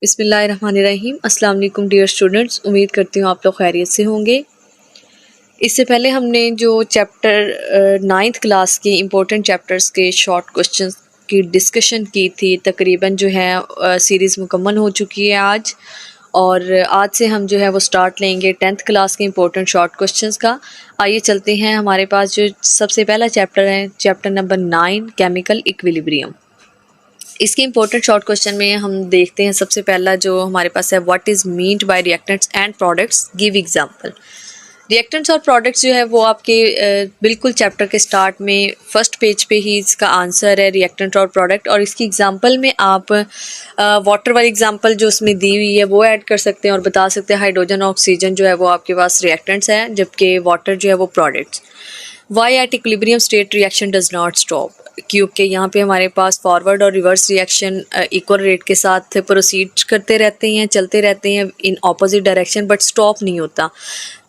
बिस्मिल्लाहिर्रहमानिर्रहीम। अस्सलाम वालेकुम डियर स्टूडेंट्स, उम्मीद करती हूँ आप लोग खैरियत से होंगे। इससे पहले हमने जो चैप्टर 9th क्लास के इम्पोर्टेंट चैप्टर्स के शॉर्ट क्वेश्चंस की डिस्कशन की थी। तकरीबन जो है सीरीज़ मुकम्मल हो चुकी है आज, और आज से हम जो है वो स्टार्ट लेंगे 10th क्लास के इम्पोर्टेंट शॉर्ट क्वेश्चंस का। आइए चलते हैं। हमारे पास जो सबसे पहला चैप्टर है चैप्टर नंबर 9 केमिकल इक्विलिब्रियम। इसके इम्पोर्टेंट शॉर्ट क्वेश्चन में हम देखते हैं सबसे पहला जो हमारे पास है, what is meant by reactants and products, give example. Reactants और प्रोडक्ट्स जो है वो आपके बिल्कुल चैप्टर के स्टार्ट में फर्स्ट पेज पे ही इसका आंसर है, रिएक्टेंट और प्रोडक्ट। और इसकी एग्जांपल में आप वाटर वाली एग्जांपल जो उसमें दी हुई है वो ऐड कर सकते हैं और बता सकते हैं हाइड्रोजन और ऑक्सीजन जो है वो आपके पास रिएक्टेंट्स हैं, जबकि वाटर जो है वो products. Why at equilibrium state reaction does not stop, क्योंकि यहाँ पे हमारे पास फॉरवर्ड और रिवर्स रिएक्शन इक्वल रेट के साथ प्रोसीड करते रहते हैं, चलते रहते हैं in opposite direction, but stop नहीं होता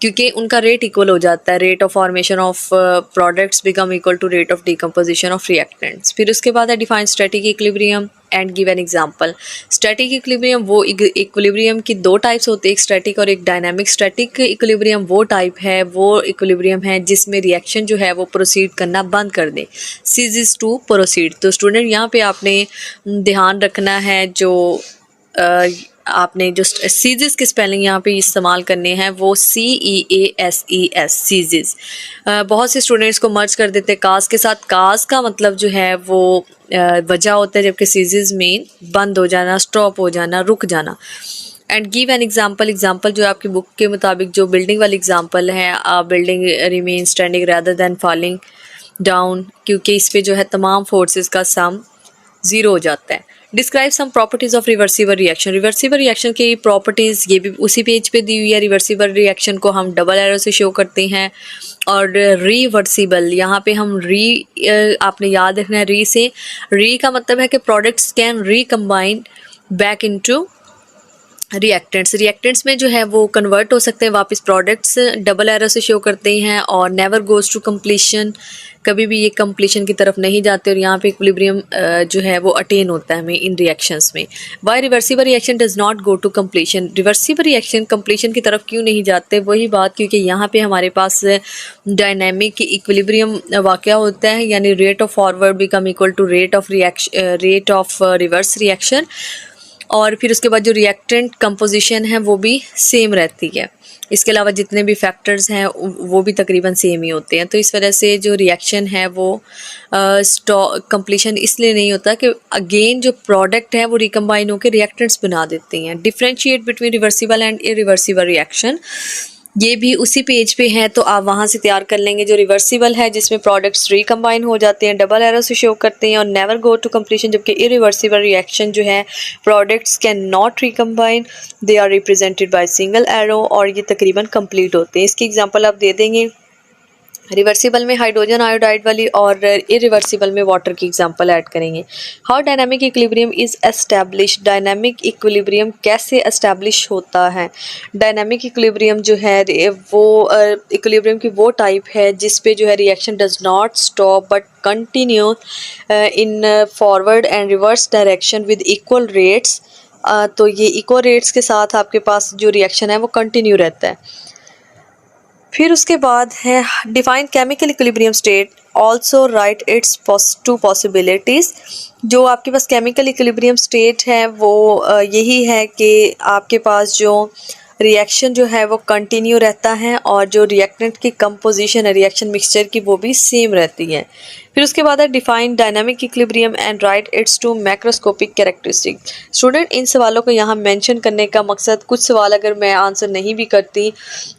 क्योंकि उनका रेट इक्वल हो जाता है। Rate of formation of products become equal to rate of decomposition of reactants. फिर उसके बाद है define static equilibrium and give an example. Static equilibrium वो इक्विलिब्रियम की दो टाइप्स होते हैं, एक स्टैटिक और एक डायनामिक। स्टैटिक इक्विलिब्रियम वो टाइप है, वो इक्विलिब्रियम है जिसमें रिएक्शन जो है वो प्रोसीड करना बंद कर दे, सीजेस टू प्रोसीड। तो स्टूडेंट यहाँ पे आपने ध्यान रखना है, जो आपने जो सीजेस की स्पेलिंग यहाँ पे इस्तेमाल करने हैं वो CEASES, सीजेस। बहुत से स्टूडेंट्स को मर्ज कर देते हैं काज के साथ। काज का मतलब जो है वो वजह होता है, जबकि सीजेस में बंद हो जाना, स्टॉप हो जाना, रुक जाना। And give an example. Example जो आपकी बुक के मुताबिक जो बिल्डिंग वाली एग्जाम्पल है, building remain standing rather than falling down, क्योंकि इस पे जो है तमाम फोर्सेस का सम 0 हो जाता है। Describe some properties of reversible reaction. Reversible reaction की प्रॉपर्टीज ये भी उसी पेज पे दी हुई है। रिवर्सिबल रिएक्शन को हम डबल एरो से शो करते हैं, और रिवर्सिबल यहाँ पे हम आपने याद रखना है, री का मतलब है कि products can recombine back into reactants में जो है वो कन्वर्ट हो सकते हैं वापस प्रोडक्ट्स। डबल एरो से शो करते हैं, और नेवर गोज टू कंप्लीशन, कभी भी ये कंप्लीशन की तरफ नहीं जाते, और यहाँ पे इक्विलिब्रियम जो है वो अटेन होता है हमें इन रिएक्शंस में। Why reversible reaction does not go to completion, reversible reaction completion की तरफ क्यों नहीं जाते? वही बात, क्योंकि यहाँ पे हमारे पास डायनेमिक इक्विलिब्रियम वाक़या होता है, यानी rate of forward become equal to rate of reverse reaction. और फिर उसके बाद जो रिएक्टेंट कंपोजिशन है वो भी सेम रहती है। इसके अलावा जितने भी फैक्टर्स हैं वो भी तकरीबन सेम ही होते हैं। तो इस वजह से जो रिएक्शन है वो कंप्लीशन इसलिए नहीं होता कि अगेन जो प्रोडक्ट है वो रिकम्बाइन होकर रिएक्टेंट्स बना देते हैं। Differentiate between reversible and irreversible reaction, ये भी उसी पेज पे है, तो आप वहाँ से तैयार कर लेंगे। जो रिवर्सिबल है जिसमें प्रोडक्ट्स रिकम्बाइन हो जाते हैं, डबल एरो से शो करते हैं और नेवर गो टू कंप्लीशन, जबकि इरिवर्सिबल रिएक्शन जो है products can not recombine, they are represented by single arrow, और ये तकरीबन कंप्लीट होते हैं। इसकी एग्जांपल आप दे देंगे। रिवर्सिबल में हाइड्रोजन आयोडाइड वाली, और इरिवर्सिबल में वाटर की एग्जांपल ऐड करेंगे। How dynamic equilibrium is establish, dynamic equilibrium कैसे एस्टैब्लिश होता है? डायनामिक इक्विलिब्रियम जो है वो इक्विलिब्रियम की वो टाइप है जिस पे जो है reaction does not stop but continue in forward and reverse direction with equal rates. तो ये इक्वल रेट्स के साथ आपके पास जो रिएक्शन है वो कंटिन्यू रहता है। फिर उसके बाद है define chemical equilibrium state, also right its to possibilities. जो आपके पास केमिकल इक्विलिब्रियम स्टेट है वो यही है कि आपके पास जो रिएक्शन जो है वो कंटिन्यू रहता है, और जो रिएक्टेंट की कंपोजिशन है रिएक्शन मिक्सचर की वो भी सेम रहती है। फिर उसके बाद है define dynamic equilibrium and write its two macroscopic characteristic. Student इन सवालों को यहाँ मेंशन करने का मकसद, कुछ सवाल अगर मैं आंसर नहीं भी करती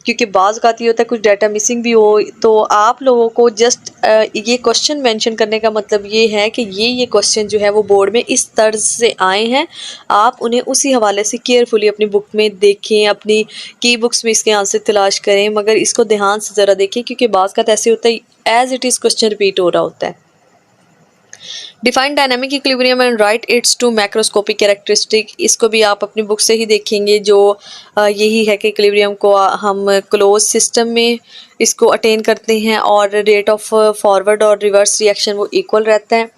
क्योंकि बाज़ आती होता है कुछ डाटा मिसिंग भी हो, तो आप लोगों को जस्ट ये क्वेश्चन मेंशन करने का मतलब ये है कि ये क्वेश्चन जो है वो बोर्ड में इस तर्ज से आए हैं, आप उन्हें उसी हवाले से केयरफुली अपनी बुक में देखें, अपनी की बुक्स में इसके आंसर तलाश करें, मगर इसको ध्यान से ज़रा देखें क्योंकि बाज़ का ऐसे होता है as it is question repeat हो रहा होता है। Define dynamic equilibrium and write its two macroscopic characteristic, इसको भी आप अपनी बुक से ही देखेंगे। जो यही है कि इक्विलिब्रियम को हम क्लोज सिस्टम में इसको अटेन करते हैं, और रेट ऑफ फॉरवर्ड और रिवर्स रिएक्शन वो इक्वल रहता है।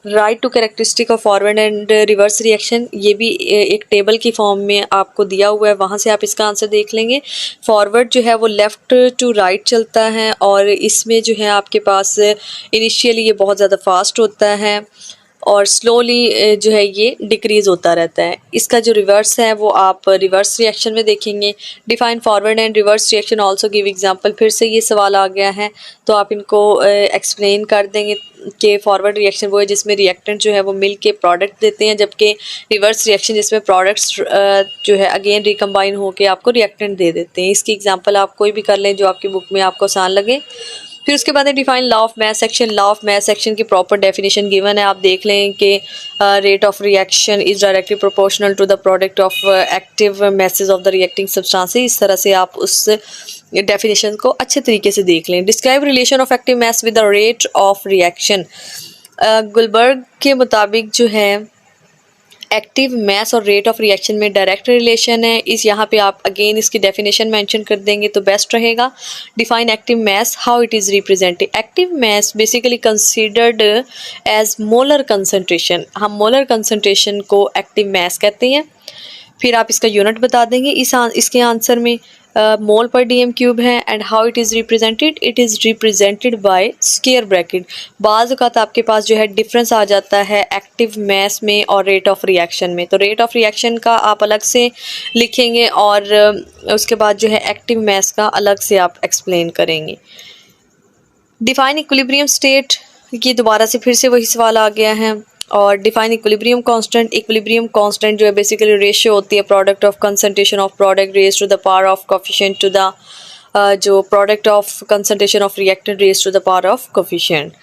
Write two characteristic of forward and reverse reaction, ये भी एक टेबल की फॉर्म में आपको दिया हुआ है, वहाँ से आप इसका आंसर देख लेंगे। फॉरवर्ड जो है वो लेफ़्ट टू राइट चलता है और इसमें जो है आपके पास इनिशियली ये बहुत ज़्यादा फास्ट होता है और स्लोली जो है ये डिक्रीज़ होता रहता है। इसका जो रिवर्स है वो आप रिवर्स रिएक्शन में देखेंगे। Define forward and reverse reaction also give example, फिर से ये सवाल आ गया है तो आप इनको एक्सप्लेन कर देंगे कि फॉरवर्ड रिएक्शन वो है जिसमें रिएक्टेंट जो है वो मिल के प्रोडक्ट देते हैं, जबकि रिवर्स रिएक्शन जिसमें प्रोडक्ट्स जो है अगेन रिकम्बाइन होकर आपको रिएक्टेंट दे देते हैं। इसकी एग्जाम्पल आप कोई भी कर लें जो आपकी बुक में आपको आसान लगे। फिर उसके बाद है define law of mass action. Law of mass action की प्रॉपर डेफिनेशन गिवन है, आप देख लें कि rate of reaction is directly proportional to the product of active masses of the reacting substances. इस तरह से आप उस डेफिनेशन को अच्छे तरीके से देख लें। Describe relation of active mass with the rate of reaction. Guldberg के मुताबिक जो है एक्टिव मास और रेट ऑफ रिएक्शन में डायरेक्ट रिलेशन है। इस यहाँ पे आप अगेन इसकी डेफिनेशन मेंशन कर देंगे तो बेस्ट रहेगा। Define active mass, how it is represented. Active mass basically considered as molar concentration, हम मोलर कंसंट्रेशन को एक्टिव मास कहते हैं। फिर आप इसका यूनिट बता देंगे इसके आंसर में। मोल पर डीएम क्यूब है and how it is represented, it is represented by square bracket. बाज़ औक़ात आपके पास जो है डिफरेंस आ जाता है एक्टिव मास में और रेट ऑफ रिएक्शन में, तो रेट ऑफ रिएक्शन का आप अलग से लिखेंगे और उसके बाद जो है एक्टिव मास का अलग से आप एक्सप्लेन करेंगे। डिफाइन इक्विलिब्रियम स्टेट, ये दोबारा से फिर से वही सवाल आ गया है। और define equilibrium constant. Equilibrium constant जो है बेसिकली रेशियो होती है product of concentration of product raise to the power of coefficient to the जो product of concentration of reactant raise to the power of coefficient.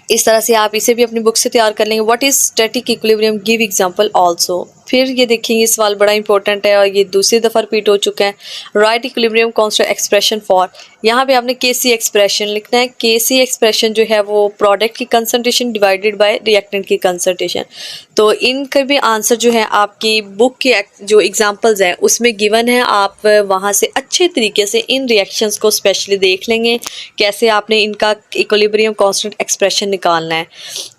इस तरह से आप इसे भी अपनी बुक से तैयार कर लेंगे। What is static equilibrium, give example also. फिर ये देखेंगे सवाल बड़ा इंपॉर्टेंट है और ये दूसरी दफ़ा रिपीट हो चुका है। Right equilibrium constant expression for, यहाँ पे आपने केसी एक्सप्रेशन लिखना है। केसी एक्सप्रेशन जो है वो प्रोडक्ट की कंसंट्रेशन डिवाइडेड बाय रिएक्टेंट की कंसंट्रेशन। तो इनका भी आंसर जो है आपकी बुक के जो एग्जांपल्स हैं उसमें गिवन है, आप वहाँ से अच्छे तरीके से इन रिएक्शंस को स्पेशली देख लेंगे कैसे आपने इनका इक्विलिब्रियम कांस्टेंट एक्सप्रेशन निकालना है।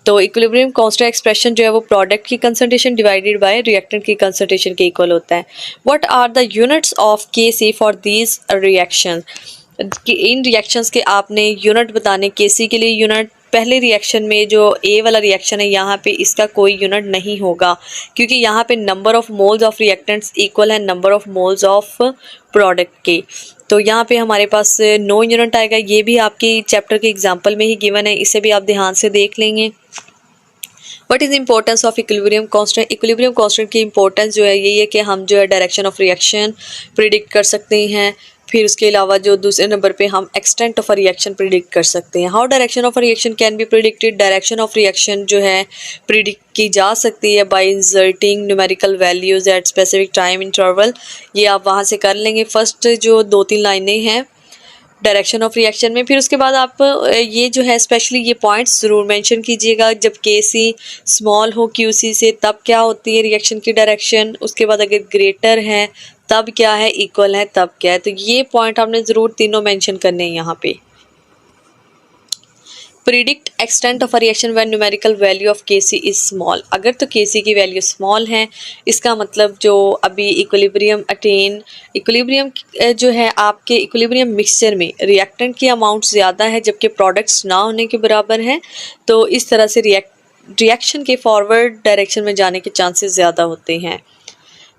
तो इक्विलिब्रियम कांस्टेंट एक्सप्रेशन जो है वो प्रोडक्ट की कंसंट्रेशन डिवाइडेड बाय रिएक्टेंट की कंसंट्रेशन के इक्वल होता है। What are the units of KC for these reaction, इन रिएक्शंस के आपने यूनिट बताने। केसी के लिए यूनिट, पहले रिएक्शन में जो ए वाला रिएक्शन है यहाँ पे इसका कोई यूनिट नहीं होगा क्योंकि यहाँ पे number of moles of reactants equal है number of moles of product के, तो यहाँ पे हमारे पास नो यूनिट आएगा। ये भी आपकी चैप्टर के एग्जाम्पल में ही गिवन है, इसे भी आप ध्यान से देख लेंगे। What is importance of equilibrium constant. Equilibrium constant की इंपॉर्टेंस जो है यही है कि हम जो है डायरेक्शन ऑफ रिएक्शन प्रिडिक्ट कर सकते हैं। फिर उसके अलावा जो दूसरे नंबर पे हम extent of a reaction predict कर सकते हैं। How direction of a reaction can be predicted, direction of reaction जो है प्रिडिक्ट की जा सकती है bye inserting numerical values at specific time interval. ये आप वहाँ से कर लेंगे। फर्स्ट जो 2-3 लाइनें हैं डायरेक्शन ऑफ रिएक्शन में। फिर उसके बाद आप ये जो है स्पेशली ये पॉइंट्स ज़रूर मेंशन कीजिएगा, जब केसी स्मॉल हो क्यूसी से तब क्या होती है रिएक्शन की डायरेक्शन, उसके बाद अगर ग्रेटर है तब क्या है, इक्वल है तब क्या है। तो ये पॉइंट आपने ज़रूर तीनों मेंशन करने हैं यहाँ पे। Predict extent of a reaction when numerical value of KC is small. अगर तो केसी की वैल्यू स्मॉल है इसका मतलब जो अभी इक्विलिब्रियम अटेन, इक्विलिब्रियम जो है आपके इक्विलिब्रियम मिक्सचर में रिएक्टेंट की अमाउंट ज़्यादा है जबकि प्रोडक्ट्स ना होने के बराबर हैं, तो इस तरह से रिएक्शन के फॉरवर्ड डायरेक्शन में जाने के चांसेस ज़्यादा होते हैं।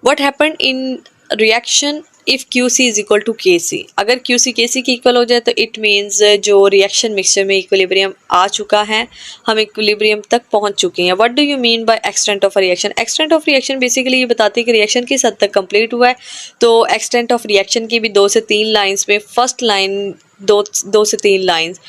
What happen in reaction if QC is equal to KC, अगर QC KC की इक्वल हो जाए तो इट मीन्स जो रिएक्शन मिक्सचर में इक्विलिब्रियम आ चुका है, हम इक्विलिब्रियम तक पहुंच चुके हैं। What do you mean by extent of reaction. Extent of reaction basically ये बताती है कि रिएक्शन किस हद तक कंप्लीट हुआ है। तो एक्सटेंट ऑफ रिएक्शन की भी 2 से 3 लाइन्स में, फर्स्ट लाइन 2 से 3 लाइन्स,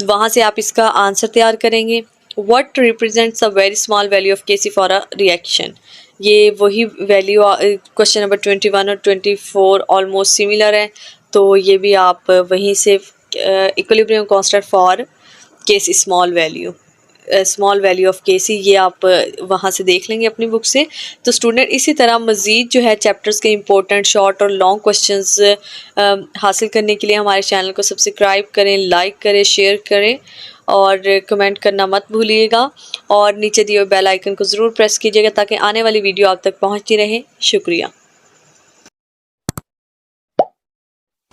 वहाँ से आप इसका आंसर तैयार करेंगे। What represents a very small value of KC for a reaction, ये वही वैल्यू क्वेश्चन नंबर 21 और 24 ऑलमोस्ट सिमिलर है, तो ये भी आप वहीं से equilibrium constant for KC small value small value of K C, ये आप वहाँ से देख लेंगे अपनी बुक से। तो स्टूडेंट इसी तरह मज़ीद जो है चैप्टर्स के इंपॉर्टेंट शॉर्ट और लॉन्ग क्वेश्चंस हासिल करने के लिए हमारे चैनल को सब्सक्राइब करें, लाइक करें, शेयर करें और कमेंट करना मत भूलिएगा। और नीचे दिए हुए बेल आइकन को ज़रूर प्रेस कीजिएगा ताकि आने वाली वीडियो आप तक पहुँचती रहे। शुक्रिया।